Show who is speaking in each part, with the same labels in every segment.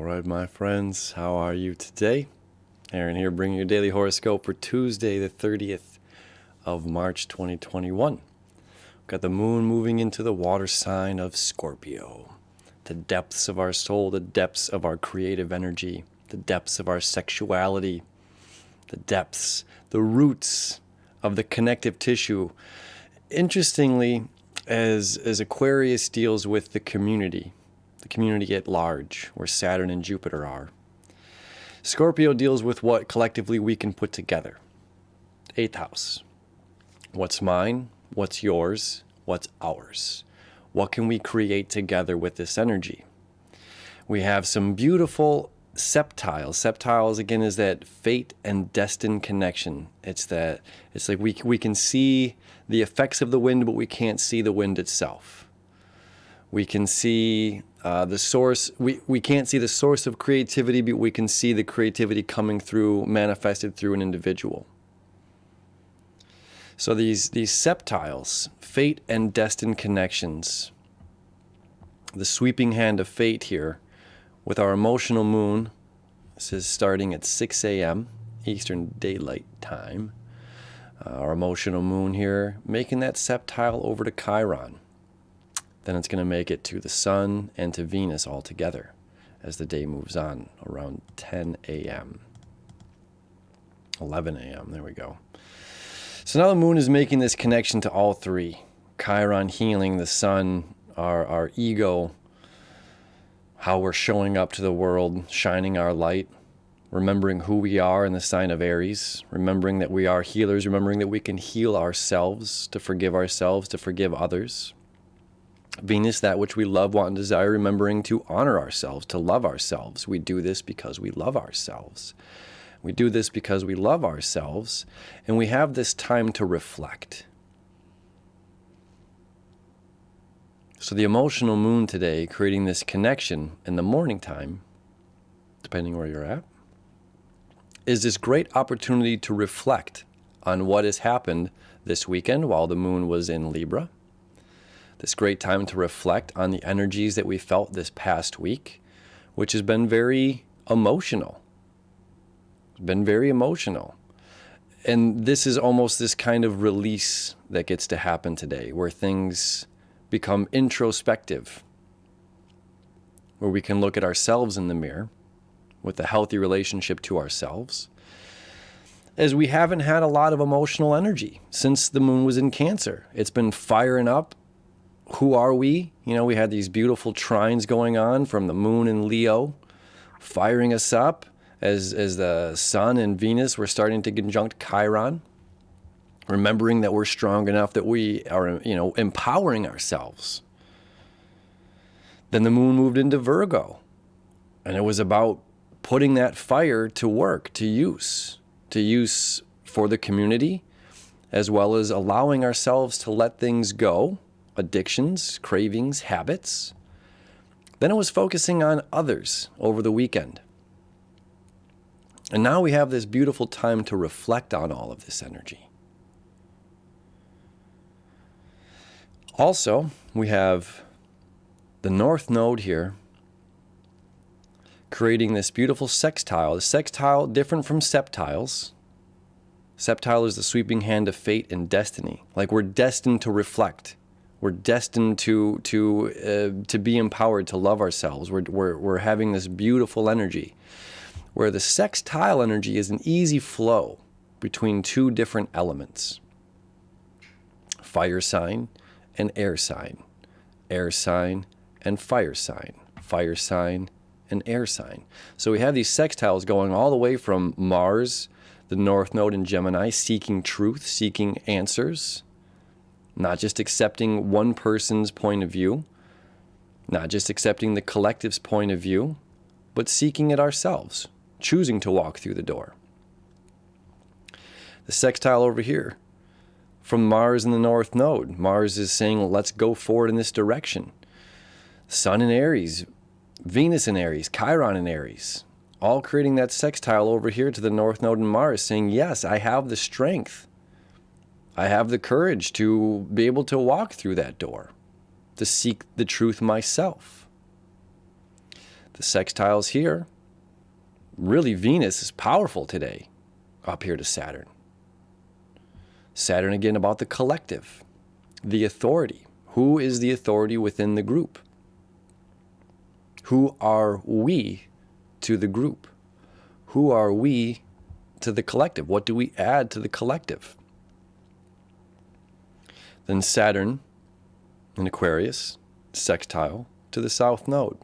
Speaker 1: right, my friends, how are you today? Aaron here, bringing your daily horoscope for Tuesday, the 30th of March, 2021. Got the moon moving into the water sign of Scorpio. The depths of our soul, the depths of our creative energy, the depths of our sexuality, the depths, the roots of the connective tissue. Interestingly, as Aquarius deals with the community at large, where Saturn and Jupiter are, Scorpio deals with what collectively we can put together. 8th house. What's mine? What's yours? What's ours? What can we create together with this energy? We have some beautiful septiles. Septiles, again, is that fate and destined connection. It's like we can see the effects of the wind, but we can't see the wind itself. We can see the source. We can't see the source of creativity, but we can see the creativity coming through, manifested through an individual. So these septiles, fate and destined connections, the sweeping hand of fate here, with our emotional moon. This is starting at 6 a.m. Eastern Daylight Time. Our emotional moon here, making that septile over to Chiron. Then it's going to make it to the Sun and to Venus all together as the day moves on around 10 a.m. 11 a.m. There we go. So now the moon is making this connection to all three. Chiron healing the Sun, our ego, how we're showing up to the world, shining our light, remembering who we are in the sign of Aries, remembering that we are healers, remembering that we can heal ourselves, to forgive others. Venus, that which we love, want, and desire, remembering to honor ourselves, to love ourselves. We do this because we love ourselves. We do this because we love ourselves, and we have this time to reflect. So the emotional moon today, creating this connection in the morning time, depending where you're at, is this great opportunity to reflect on what has happened this weekend while the moon was in Libra. This great time to reflect on the energies that we felt this past week, which has been very emotional. It's been very emotional. And this is almost this kind of release that gets to happen today, where things become introspective, where we can look at ourselves in the mirror with a healthy relationship to ourselves, as we haven't had a lot of emotional energy since the moon was in Cancer. It's been firing up. Who are we? We had these beautiful trines going on from the moon in Leo, firing us up as the Sun and Venus were starting to conjunct Chiron, remembering that we're strong enough that we are, empowering ourselves. Then the moon moved into Virgo, and it was about putting that fire to work, to use for the community, as well as allowing ourselves to let things go. Addictions, cravings, habits. Then it was focusing on others over the weekend. And now we have this beautiful time to reflect on all of this energy. Also, we have the North Node here creating this beautiful sextile. The sextile, different from septiles. Septile is the sweeping hand of fate and destiny. Like we're destined to reflect. We're destined to be empowered to love ourselves. We're having this beautiful energy, where the sextile energy is an easy flow between two different elements: fire sign and air sign and fire sign and air sign. So we have these sextiles going all the way from Mars, the North Node in Gemini, seeking truth, seeking answers. Not just accepting one person's point of view, not just accepting the collective's point of view, but seeking it ourselves, choosing to walk through the door. The sextile over here, from Mars in the North Node, Mars is saying, let's go forward in this direction. Sun in Aries, Venus in Aries, Chiron in Aries, all creating that sextile over here to the North Node in Mars, saying, yes, I have the strength. I have the courage to be able to walk through that door, to seek the truth myself. The sextiles here, really Venus is powerful today up here to Saturn. Saturn again about the collective, the authority. Who is the authority within the group? Who are we to the group? Who are we to the collective? What do we add to the collective? Then Saturn in Aquarius, sextile to the South Node.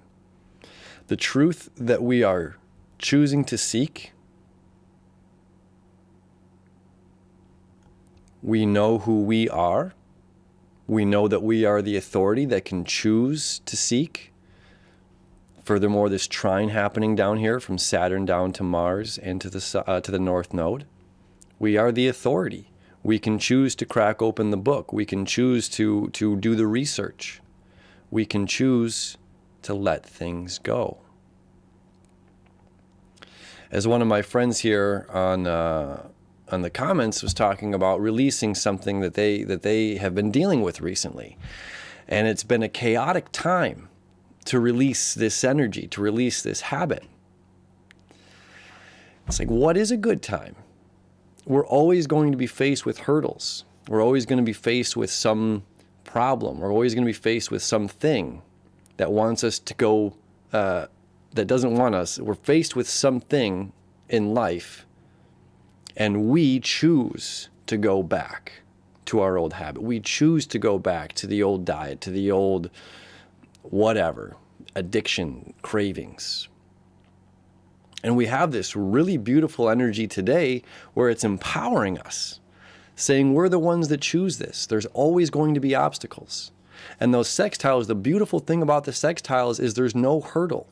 Speaker 1: The truth that we are choosing to seek, we know who we are. We know that we are the authority that can choose to seek. Furthermore, this trine happening down here from Saturn down to Mars and to the North Node. We are the authority. We can choose to crack open the book. We can choose to do the research. We can choose to let things go. As one of my friends here on the comments was talking about releasing something that they have been dealing with recently. And it's been a chaotic time to release this energy, to release this habit. It's like, what is a good time? We're always going to be faced with hurdles. We're always going to be faced with some problem. We're always going to be faced with something that wants us to go, that doesn't want us. We're faced with something in life, and we choose to go back to our old habit. We choose to go back to the old diet, to the old whatever, addiction, cravings. And we have this really beautiful energy today where it's empowering us, saying we're the ones that choose this. There's always going to be obstacles. And those sextiles, the beautiful thing about the sextiles is there's no hurdle.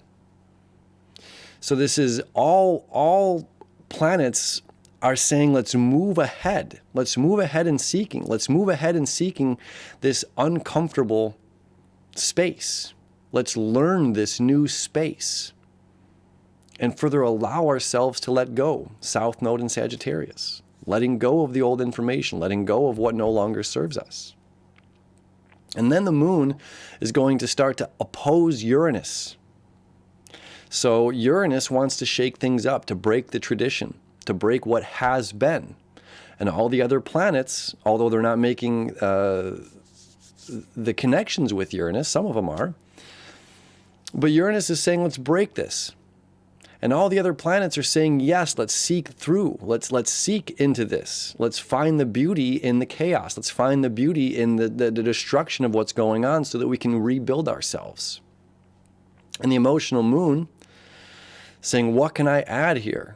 Speaker 1: So this is all planets are saying, let's move ahead. Let's move ahead in seeking. Let's move ahead in seeking this uncomfortable space. Let's learn this new space and further allow ourselves to let go. South Node in Sagittarius. Letting go of the old information, letting go of what no longer serves us. And then the moon is going to start to oppose Uranus. So Uranus wants to shake things up, to break the tradition, to break what has been. And all the other planets, although they're not making the connections with Uranus, some of them are, but Uranus is saying, let's break this. And all the other planets are saying, yes, let's seek through. Let's seek into this. Let's find the beauty in the chaos. Let's find the beauty in the destruction of what's going on so that we can rebuild ourselves. And the emotional moon saying, what can I add here?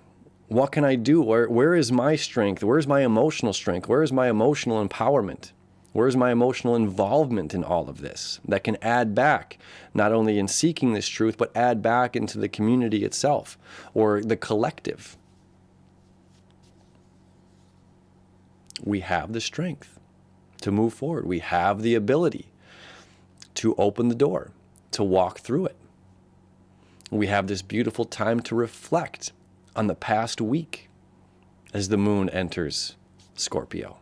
Speaker 1: What can I do? Where is my strength? Where's my emotional strength? Where is my emotional empowerment? Where's my emotional involvement in all of this that can add back, not only in seeking this truth, but add back into the community itself or the collective? We have the strength to move forward. We have the ability to open the door, to walk through it. We have this beautiful time to reflect on the past week as the moon enters Scorpio.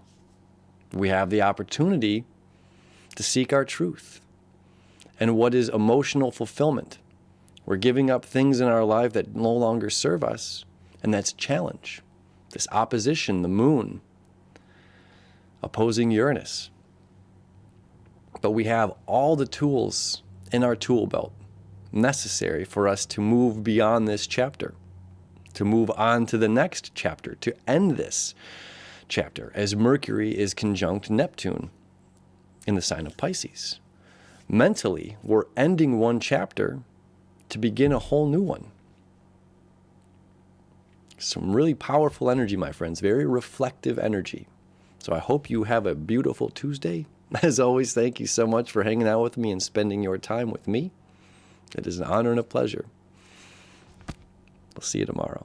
Speaker 1: We have the opportunity to seek our truth. And what is emotional fulfillment? We're giving up things in our life that no longer serve us, and that's challenge. This opposition, the moon, opposing Uranus. But we have all the tools in our tool belt necessary for us to move beyond this chapter, to move on to the next chapter, to end this chapter, as Mercury is conjunct Neptune in the sign of Pisces. Mentally, we're ending one chapter to begin a whole new one. Some really powerful energy, my friends, very reflective energy. So I hope you have a beautiful Tuesday. As always, thank you so much for hanging out with me and spending your time with me. It is an honor and a pleasure. We'll see you tomorrow.